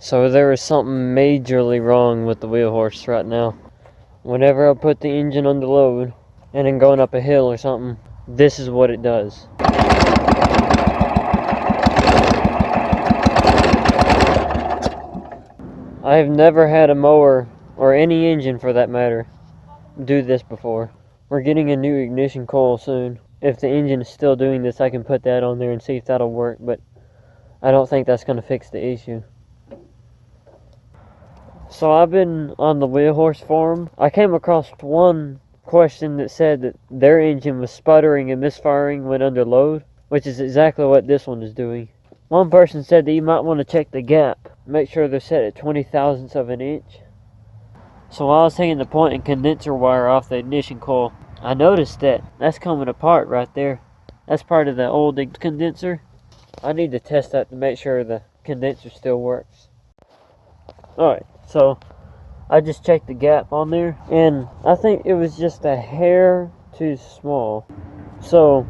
So there is something majorly wrong with the wheel horse right now. Whenever I put the engine under load and then going up a hill or something, this is what it does. I have never had a mower, or any engine for that matter, do this before. We're getting a new ignition coil soon. If the engine is still doing this, I can put that on there and see if that'll work, but I don't think that's going to fix the issue. So I've been on the Wheel Horse forum. I came across one question that said that their engine was sputtering and misfiring when under load, which is exactly what this one is doing. One person said that you might want to check the gap, make sure they're set at 20 thousandths of an inch. So while I was taking the point and condenser wire off the ignition coil, I noticed that that's coming apart right there. That's part of the old condenser. I need to test that to make sure the condenser still works. Alright, so I just checked the gap on there, and I think it was just a hair too small. So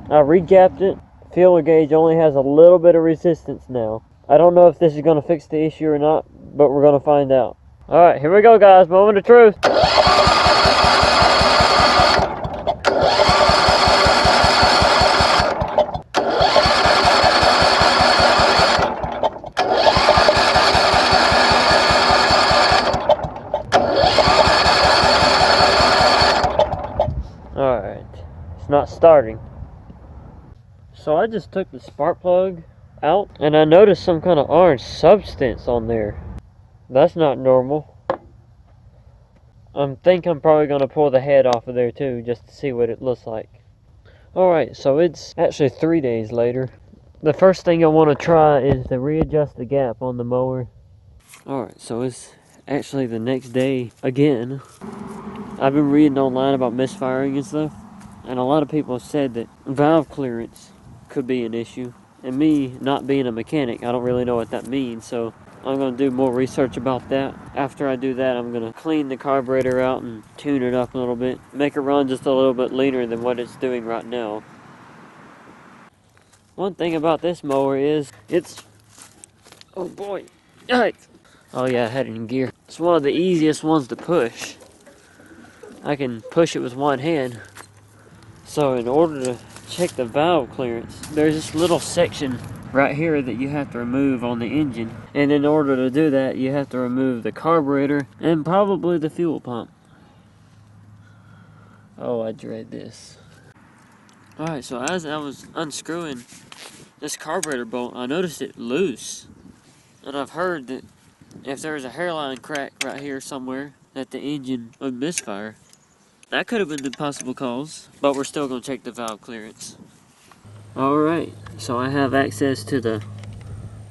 I re-gapped it. Feeler gauge only has a little bit of resistance now. I don't know if this is going to fix the issue or not, but we're going to find out. Alright, here we go, guys. Moment of truth. Alright, it's not starting. So I just took the spark plug out, and I noticed some kind of orange substance on there. That's not normal. I think I'm probably going to pull the head off of there too, just to see what it looks like. Alright, so it's actually 3 days later. The first thing I want to try is to readjust the gap on the mower. Alright, so it's actually the next day again. I've been reading online about misfiring and stuff, and a lot of people have said that valve clearance could be an issue. And me not being a mechanic, I don't really know what that means, so I'm going to do more research about that. After I do that, I'm going to clean the carburetor out and tune it up a little bit. Make it run just a little bit leaner than what it's doing right now. One thing about this mower is it's... Oh boy. Yikes. Oh yeah, I had it in gear. It's one of the easiest ones to push. I can push it with one hand. So in order to check the valve clearance, there's this little section right here that you have to remove on the engine, and in order to do that you have to remove the carburetor and probably the fuel pump. Oh, I dread this. Alright, so as I was unscrewing this carburetor bolt, I noticed it loose, and I've heard that if there's a hairline crack right here somewhere that the engine would misfire. That could have been the possible cause, but we're still going to check the valve clearance. Alright, so I have access to the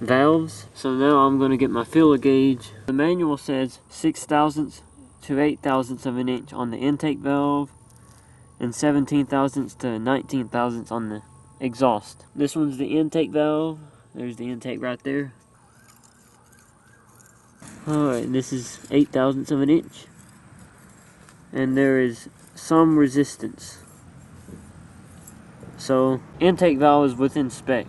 valves, so now I'm going to get my feeler gauge. The manual says 6 thousandths to 8 thousandths of an inch on the intake valve and 17 thousandths to 19 thousandths on the exhaust. This one's the intake valve. There's the intake right there. Alright, this is 8 thousandths of an inch. And there is some resistance. So, intake valve is within spec.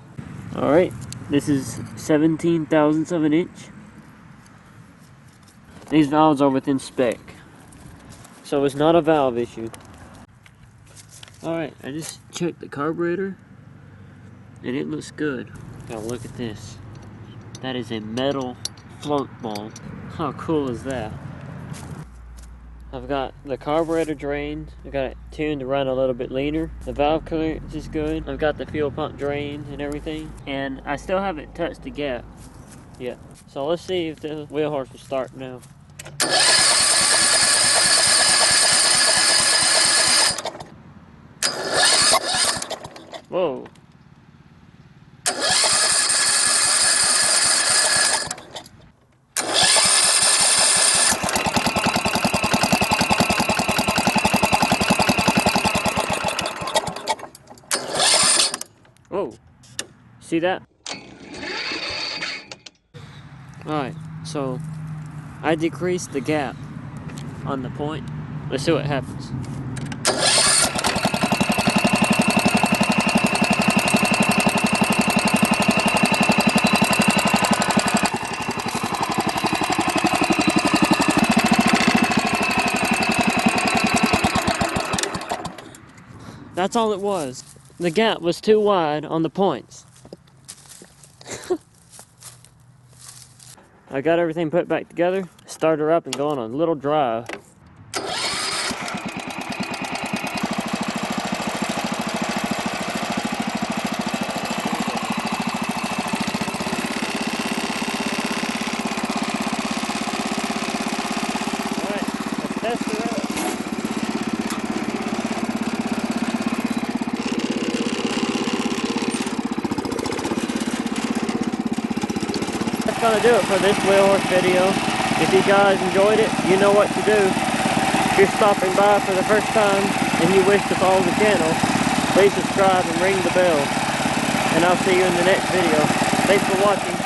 Alright, this is 17 thousandths of an inch. These valves are within spec. So it's not a valve issue. Alright, I just checked the carburetor, and it looks good. Now look at this. That is a metal float ball. How cool is that? I've got the carburetor drained. I've got it tuned to run a little bit leaner. The valve clearance is good. I've got the fuel pump drained and everything. And I still haven't touched the gap yet. So let's see if the wheel horse will start now. Whoa. Whoa, see that? Alright, so I decreased the gap on the point. Let's see what happens. That's all it was. The gap was too wide on the points. I got everything put back together, start her up and go on a little drive. Test her out. That's gonna do it for this wheel horse video. If you guys enjoyed it, you know what to do. If you're stopping by for the first time and you wish to follow the channel, please subscribe and ring the bell. And I'll see you in the next video. Thanks for watching.